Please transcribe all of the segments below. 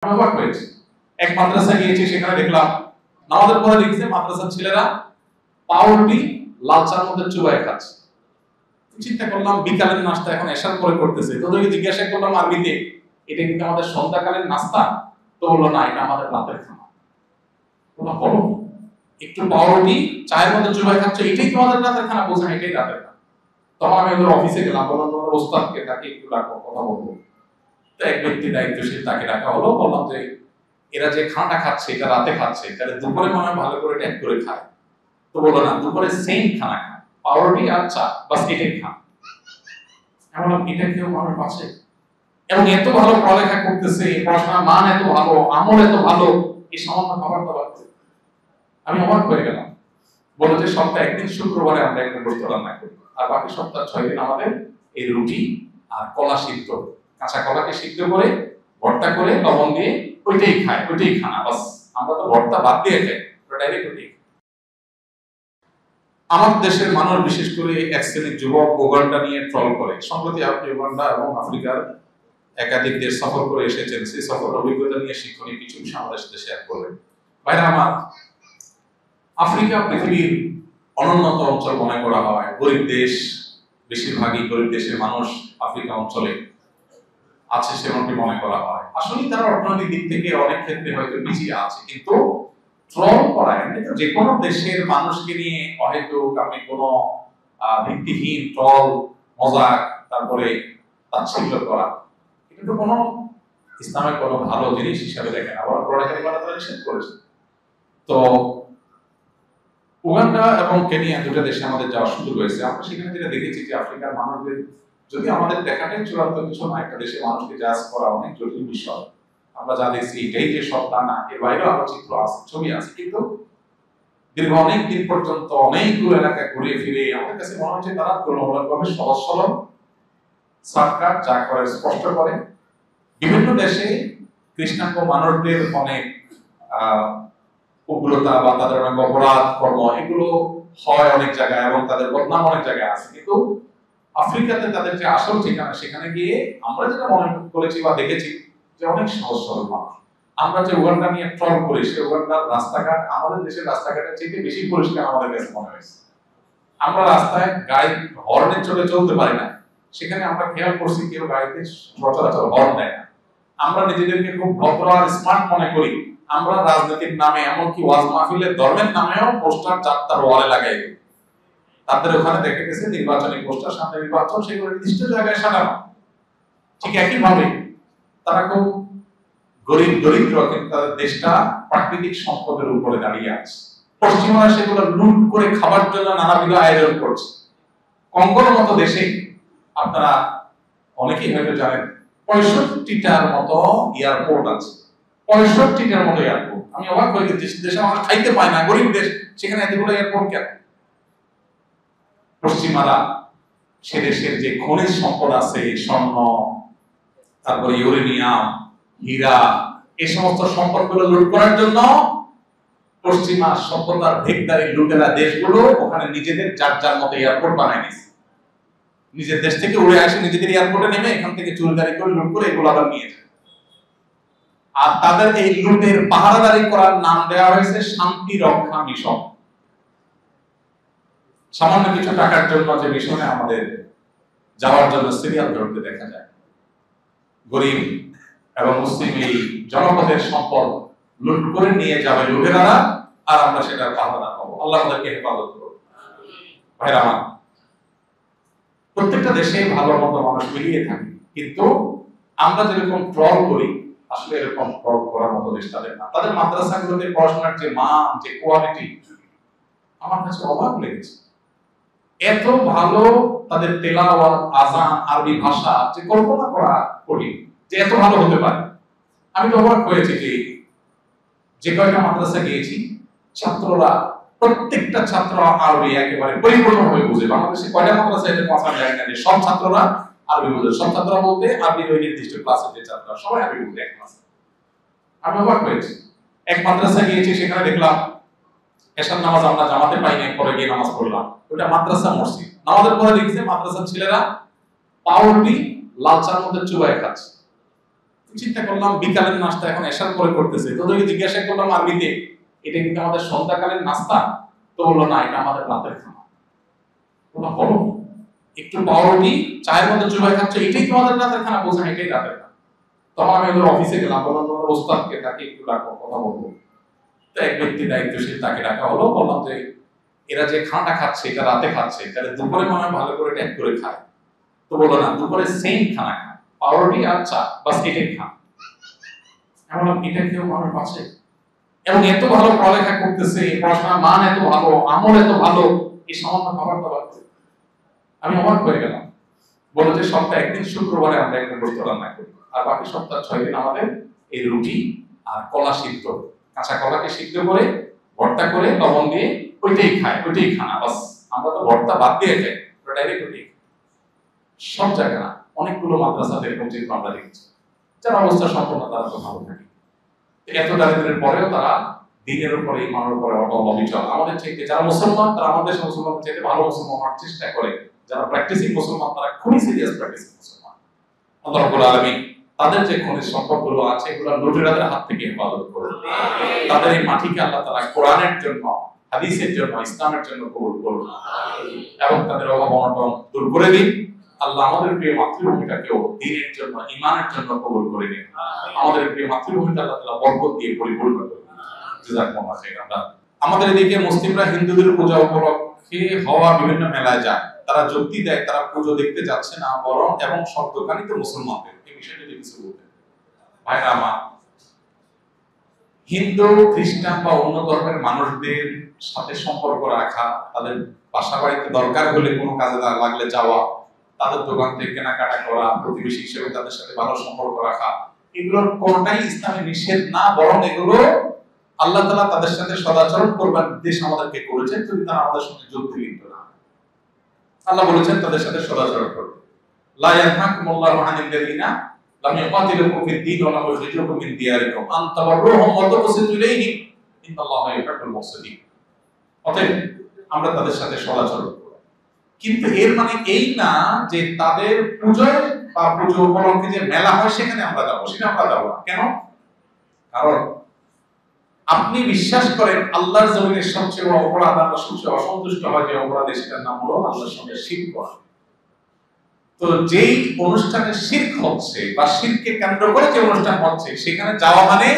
অবাক হয়েছে। এক মাদ্রাসা গিয়েছি, সেখানে দেখলাম নামাজের পরে লিখছে মাদ্রাসার ছেলেরা পাউরুটি লাল চার মধ্যে চুবায় খাচ্ছে। চিন্তা করলাম বিকালের নাস্তা এখন এশার পরে করতেছে, তো ওদেরকে জিজ্ঞাসা করলাম আরবিতে এটা কিন্তু আমাদের সন্ধ্যাকালের নাস্তা, তো বললো না এটা আমাদের রাতের খানা। বললাম বলো একটু পাউরুটি চায়ের মধ্যে চুবায় খাচ্ছে, এটাই তোমাদের রাতের খানা? বলছেন এটাই রাতের খানা। তখন আমি ওদের অফিসে গেলাম, বললাম তোমাদের ওস্তাদকে তাকে একটু ডাকো, কথা বলবো। তো এক ব্যক্তি দায়িত্বশীল, তাকে ডাকা হলো। বললাম যে এরা যে খানাটা খাচ্ছে এটা রাতে খাচ্ছে, তাহলে দুপুরে মনে হয় ভালো করে ট্যাগ করে খায়। তো বললো না, দুপুরে সেম খানা খায়, পাউরুটি আর চা, বাস এটাই খান। আমি বললাম এটা কেউ মানুষ আছে? এবং এত ভালো পড়ালেখা করতেছে, পড়াশোনার মান এত ভালো, আমল এত ভালো, এই সামান্য খাবার দাবার। আমি অবাক হয়ে গেলাম। বললো যে সপ্তাহে একদিন শুক্রবারে আমরা একটা গোস্ত রান্না করি, আর বাকি সপ্তাহ 6 দিন আমাদের এই রুটি আর কলা সিদ্ধ, কাঁচা কলাকে সিদ্ধ করে ভর্তা করে লবণ দিয়ে ওইটাই খায়, ওইটাই খানা। বাস আমরা তো ভর্তা বাদ দিয়ে খাই, ডাইরেক্ট ওইটাই। আমার দেশের মানুষ বিশেষ করে এক শ্রেণীর যুবক উগান্ডা নিয়ে ট্রল করে। সম্প্রতি আপনি উগান্ডা এবং আফ্রিকার একাধিক দেশ সফর করে এসেছেন, সেই সফর অভিজ্ঞতা নিয়ে শিক্ষণীয় কিছু বিষয় আমাদের সাথে শেয়ার করবেন। ভাইরা আমার, আফ্রিকা পৃথিবীর অনুন্নত অঞ্চল মনে করা হয়, গরিব দেশ, বেশিরভাগই গরিব দেশের মানুষ আফ্রিকা অঞ্চলে আছে সেমনটি মনে করা হয়। আসলে তারা অর্থনৈতিক দিক থেকে অনেক ক্ষেত্রে হয়তো পিছিয়ে আছে, কিন্তু ট্রল করা যে কোনো দেশের মানুষকে নিয়ে অহেতুক আপনি কোনো ভিত্তিহীন ট্রল, মজাক, তারপরে তাচ্ছিল্য করা, এটা তো কোনো ইসলামের কোনো ভালো জিনিস হিসাবে দেখেন। আবার পড়ালেখার কথা তারা নিষেধ করেছে। তো উগান্ডা এবং কেনিয়া দুটো দেশে আমাদের যাওয়ার সুযোগ হয়েছে। আমরা সেখানে যেটা দেখেছি যে আফ্রিকার মানুষদের, যদি আমাদের দেখাটাই চূড়ান্ত কিছু না, একটা দেশের মানুষকে জাজ করা অনেক জটিল বিষয়। আমরা যা দেখছি এটাই যে সব তা না, এর বাইরেও আরো চিত্র আছে, ছবি আছে। কিন্তু দীর্ঘ অনেক দিন পর্যন্ত অনেকগুলো এলাকা ঘুরে ফিরে আমাদের কাছে মনে হচ্ছে তারা তুলনামূলকভাবে সহজ সরল, সরকার যা করে স্পষ্ট করে। বিভিন্ন দেশে কৃষ্ণাঙ্গ মানুষদের অনেক উগ্রতা বা তাদের অনেক অপরাধ কর্ম এগুলো হয় অনেক জায়গায়, এবং তাদের বদনাম অনেক জায়গায় আছে। কিন্তু আফ্রিকাতে তাদের যে আসল ঠিকানা, সেখানে গিয়ে আমরা যেটা মনে করেছি বা দেখেছি যে অনেক সহজ সরল মানুষ। আমরা যে উগান্ডা নিয়ে ট্রল করি, সে উগান্ডার রাস্তাঘাট আমাদের দেশের রাস্তাঘাটের চেয়ে বেশি পরিষ্কার আমাদের কাছে মনে হয়েছে। আমরা রাস্তায় গাড়ি হর্নে চলে চলতে পারি না, সেখানে আমরা খেয়াল করছি কেউ গাড়িতে সচরাচর হর্ন দেয় না। আমরা নিজেদেরকে খুব ভদ্র আর স্মার্ট মনে করি। আমরা রাজনীতির নামে, এমনকি ওয়াজ মাহফিলের ধর্মের নামেও পোস্টার 4টার ওয়ালে লাগাই দিই। তাদের ওখানে দেখা গেছে নির্বাচনী পোস্টার, সামনে নির্বাচন, সেগুলো নির্দিষ্ট জায়গায় সাজানো। ঠিক একইভাবে তারা খুব গরিব দরিদ্র, কিন্তু তাদের দেশটা প্রাকৃতিক সম্পদের উপরে দাঁড়িয়ে আছে। পশ্চিমারা সেগুলো লুট করে খাবার জন্য নানাবিধ আয়োজন করছে। কঙ্গোর মতো দেশে আপনারা অনেকেই হয়তো জানেন 65টার মতো এয়ারপোর্ট আছে। 65টার মতো এয়ারপোর্ট। আমি অবাক হয়ে গেছি, দেশে আমরা খাইতে পাই না, গরিব দেশ, সেখানে এতগুলো এয়ারপোর্ট কেন? পশ্চিমারা সে দেশের যে খনিজ সম্পদ আছে, স্বর্ণ, তারপরে ইউরেনিয়াম, হীরা, এই সমস্ত সম্পদগুলো লুট করার জন্য পশ্চিমা সভ্যতার ভেগদারি লুটেরা দেশগুলো ওখানে নিজেদের যার যার মতো এয়ারপোর্ট বানায় নিয়েছে। নিজের দেশ থেকে উড়ে আসে, নিজেদের এয়ারপোর্টে নেমে এখান থেকে চুরিদারি করে লুট করে এগুলো আবার নিয়ে যায়। আর তাদের এই লুটের পাহারাদারি করার নাম দেওয়া হয়েছে শান্তি রক্ষা মিশন। সামান্য কিছু টাকার জন্য যে মিশনে আমাদের যাওয়ার জন্য সিরিয়াল ধরতে দেখা যায়, গরিব এবং মুসলিম এই জনপদের সম্পদ লুট করে নিয়ে যাবে লুটেরারা, আর আমরা সেটার পাহারাদার হবো। আল্লাহ আমাদেরকে হেফাজত করুন। ভাইরা আমার, প্রত্যেকটা দেশে ভালো মতো মানুষ মিলিয়ে থাকে, কিন্তু আমরা যেরকম ট্রল করি, আসলে এরকম ট্রল করার মতো দেশ তাদের না। তাদের মাদ্রাসাগুলোতে পড়াশোনার যে মান, যে কোয়ালিটি, আমার কাছে অবাক লেগেছে। এত ভালো তাদের তেলাওয়াত, আযান, আরবি ভাষা, যে কল্পনা করা কঠিন যে এত ভালো হতে পারে। আমি তো অবাক হয়েছি যে কয়টা মাদ্রাসা গিয়েছি, ছাত্ররা, প্রত্যেকটা ছাত্র আরবি একেবারে পরিপূর্ণভাবে বুঝে। বাংলাদেশে কয়টা মাদ্রাসা এটা কথা যায় না যে সব ছাত্ররা আরবি বুঝে। সব ছাত্ররা বলতে আরবির ওই নির্দিষ্ট ক্লাসের যে ছাত্ররা সবাই আরবি বুঝে এক ক্লাসে। আমি অবাক হয়েছি। এক মাদ্রাসা গিয়েছি, সেখানে দেখলাম এশার নামাজ আমরা জামাতে পাইনি, পরে গিয়ে নামাজ পড়লাম। ওটা মাদ্রাসা মসজিদ। নামাজের পরে লিখছে মাদ্রাসার ছেলেরা পাউরুটি লাল চার মধ্যে চুবায় খাচ্ছে। চিন্তা করলাম বিকালের নাস্তা এখন এশার পরে করতেছে, তোদেরকে জিজ্ঞাসা করলাম আরবিতে এটা কিন্তু আমাদের সন্ধ্যাকালীন নাস্তা, তো বললো না এটা আমাদের রাতের খানা। বললাম বলো একটু পাউরুটি চায়ের মধ্যে চুবাই খাচ্ছ, এটাই তোমাদের রাতের খানা? বলছেন এটাই রাতের খানা। তখন আমি ওদের অফিসে গেলাম, বললাম তোমাদের ওস্তাদকে তাকে একটু ডাকো, কথা বলবো। তো এক ব্যক্তি দায়িত্বশীল, তাকে ডাকা হলো। বললাম যে এরা যে খানাটা খাচ্ছে এটা রাতে খাচ্ছে, তাহলে দুপুরে মনে হয় ভালো করে ট্যাগ করে খায়। তো বললো না, দুপুরে সেম খানা খায়, পাউরুটি আর চা, বাস এটাই খান। এমন এটা কেউ মানুষ আছে? এবং এত ভালো পড়ালেখা করতেছে, পড়াশোনার মান এত ভালো, আমল এত ভালো, এই সামান্য খাবার দাবার। আমি অবাক হয়ে গেলাম। বলে যে সপ্তাহে একদিন শুক্রবারে আমরা একটা গোস্ত রান্না করি, আর বাকি সপ্তাহ 6 দিন আমাদের এই রুটি আর কলা সিদ্ধ, কাঁচা কলাকে সিদ্ধ করে ভর্তা করে লবণ দিয়ে ওইটাই খায়, ওইটাই খানা। বাস আমরা তো ভর্তা বাদ দিয়ে খাই, ডাইরেক্ট ওইটাই। সব জায়গা অনেকগুলো মাদ্রাসাতে এরকম চিত্র আমরা দেখেছি। যারা অবস্থা সম্পন্ন তারা তো ভালো থাকে, এত দারিদ্রের পরেও তারা দিনের উপরে ইমানের উপরে অবিচল। আমাদের চাইতে যারা মুসলমান তারা আমাদের মুসলমানদের চাইতে ভালো মুসলমান হওয়ার চেষ্টা করে। যারা প্র্যাকটিসিং মুসলমান তারা খুবই সিরিয়াস প্র্যাকটিসিং মুসলমান। আল্লাহ রাব্বুল আলামিন তাদের যে খনিজ সম্পদগুলো আছে এগুলো লুটেরাদের হাত থেকে হেফাজত করুন। তাদের এই মাটিকে আল্লাহ তাআলা কোরআনের জন্য, হাদিসের জন্য, ইসলামের জন্য কবুল করুন এবং তাদের অভাব অনটন দূর করে দিন। আল্লাহ আমাদের প্রিয় মাতৃভূমিটাকেও দ্বীনের জন্য, ঈমানের জন্য কবুল করে নিন। আমাদের প্রিয় মাতৃভূমিটা আল্লাহ তাআলা বরকত দিয়ে পরিপূর্ণ করুন। জাযাকুমুল্লাহ খাইরান। আমাদের এদিকে মুসলিমরা হিন্দুদের পূজা উপলক্ষে হওয়া বিভিন্ন মেলায় যায়, তারা যুক্তি দেয় তারা পুজো দেখতে যাচ্ছে না, বরং এবং সব দোকানই তো মুসলমানদের। এই বিষয়টা যদি কিছু বলতেন ভাইরা আমার। হিন্দু, খ্রিস্টান বা অন্য ধর্মের মানুষদের সাথে সম্পর্ক রাখা, তাদের বাসা বাড়িতে দরকার হলে কোনো কাজে লাগলে যাওয়া, তাদের দোকান থেকে কেনাকাটা করা, প্রতিবেশী হিসেবে তাদের সাথে ভালো সম্পর্ক রাখা, এগুলোর কোনটাই ইসলামে নিষেধ না, বরং এগুলো আল্লাহ তাআলা তাদের সাথে সদাচরণ করবার নির্দেশ আমাদেরকে করেছেন যদি তারা আমাদের সঙ্গে যুদ্ধে লিপ্ত না। আল্লাহ বলেছেন তাদের সাথে সদাচরণ করবে। লা ইয়ানহাকুমুল্লাহু আনিল্লাযিনা লাম ইউকাতিলুকুম ফিদ-দীন ওয়া লাম ইউখরিজুকুম মিন দিয়ারিকুম আন তাবাররুহুম ওয়া তুকসিতু ইলাইহিম ইন্নাল্লাহা ইউহিব্বুল মুহসিনিন। অতএব আমরা তাদের সাথে সদাচরণ করব, কিন্তু এর মানে এই না যে তাদের পূজা বা পুজো উপলক্ষে যে মেলা হয় সেখানে আমরা যাব, সেটা আমরা যাব না। কেন? কারণ আপনি বিশ্বাস করেন আল্লাহর জমিনের সবচেয়ে বড় অপরাধ, আল্লাহ সবচেয়ে অসন্তুষ্ট হয় যে অপরাধে, সেটার নাম হলো আল্লাহর সঙ্গে শিরক করা। তো যেই অনুষ্ঠানে শিরক হচ্ছে বা শিরককে কেন্দ্র করে যে অনুষ্ঠান হচ্ছে সেখানে যাওয়া মানে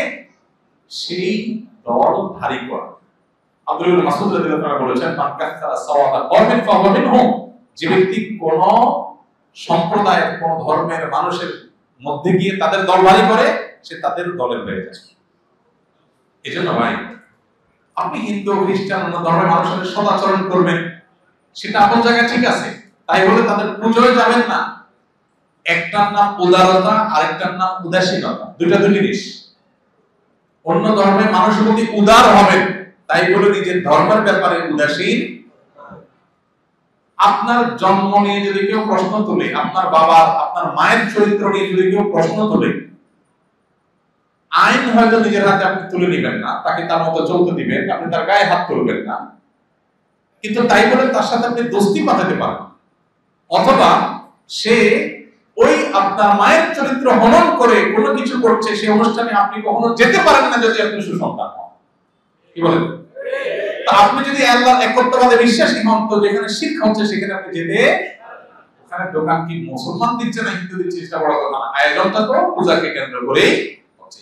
সেই দল ভারী করা। আব্দুল্লাহ মাসউদ রাদিয়াল্লাহু তাআলা বলেছেন, মান কাসসারা সাওয়াদা কওমিন ফাহুয়া মিনহুম। যে ব্যক্তি কোন সম্প্রদায়ের, কোন ধর্মের মানুষের মধ্যে গিয়ে তাদের দল ভারী করে, সে তাদের দলের হয়ে যায়। এজন্য ভাই, আপনি হিন্দু, খ্রিস্টান, অন্য ধর্মের মানুষের সদাচরণ করবেন, সেটা আপনার জায়গায় ঠিক আছে, তাই বলে তাদের পুজোয় যাবেন না। একটার নাম উদারতা, আরেকটার নাম উদাসীনতা, দুইটা দুই জিনিস। অন্য ধর্মের মানুষের প্রতি উদার হবেন, তাই বলে নিজের ধর্মের ব্যাপারে উদাসীন। আপনার জন্ম নিয়ে যদি কেউ প্রশ্ন তোলে, আপনার বাবার, আপনার মায়ের চরিত্র নিয়ে যদি কেউ প্রশ্ন তোলে, আইন হয়তো নিজের হাতে আপনি তুলে নেবেন না, তাকে তার মতো চলতে দিবেন, আপনি তার গায়ে হাত তুলবেন না, কিন্তু তাই বলে তার সাথে আপনি দোস্তি পাঠাতে পারেন। অথবা সে ওই আপনার মায়ের চরিত্র হনন করে কোনো কিছু করছে, সেই অনুষ্ঠানে আপনি কখনো যেতে পারেন না যদি আপনি সুসন্তান হন। কি বলেন? তা আপনি যদি আল্লাহর একত্ববাদে বিশ্বাসী হন, তো যেখানে শিক্ষা হচ্ছে সেখানে আপনি যেতে, ওখানে দোকান কি মুসলমান দিচ্ছে না হিন্দু দিচ্ছে সেটা বড় কথা না, আয়োজনটা তো পূজাকে কেন্দ্র করেই হচ্ছে।